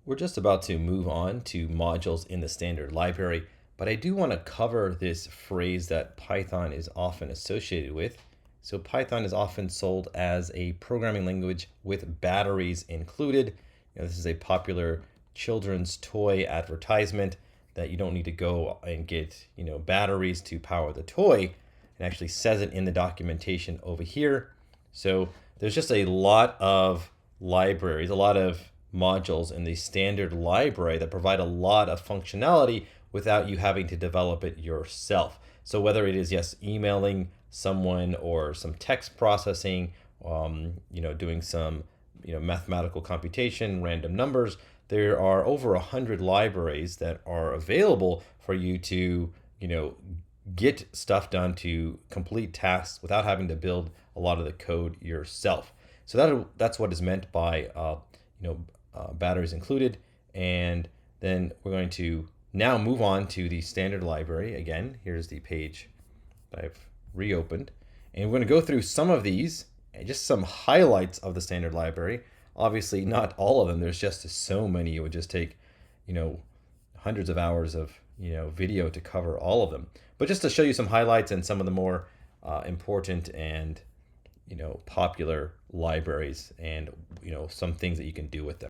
We're just about to move on to modules in the standard library, but I do want to cover this phrase that Python is often associated with. So Python is often sold as a programming language with batteries included. This is a popular children's toy advertisement that you don't need to go and get, batteries to power the toy. It actually says it in the documentation over here. So there's just a lot of libraries, a lot of modules in the standard library that provide a lot of functionality without you having to develop it yourself. So whether it is, yes, emailing someone or some text processing, doing some, mathematical computation, random numbers, there are over 100 libraries that are available for you to, get stuff done, to complete tasks without having to build a lot of the code yourself. So that's what is meant by batteries included. And then we're going to now move on to the standard library. Again, here's the page that I've reopened. And we're going to go through some of these, and just some highlights of the standard library. Obviously, not all of them. There's just so many. It would just take, hundreds of hours of, video to cover all of them. But just to show you some highlights and some of the more important and, popular libraries and, some things that you can do with them.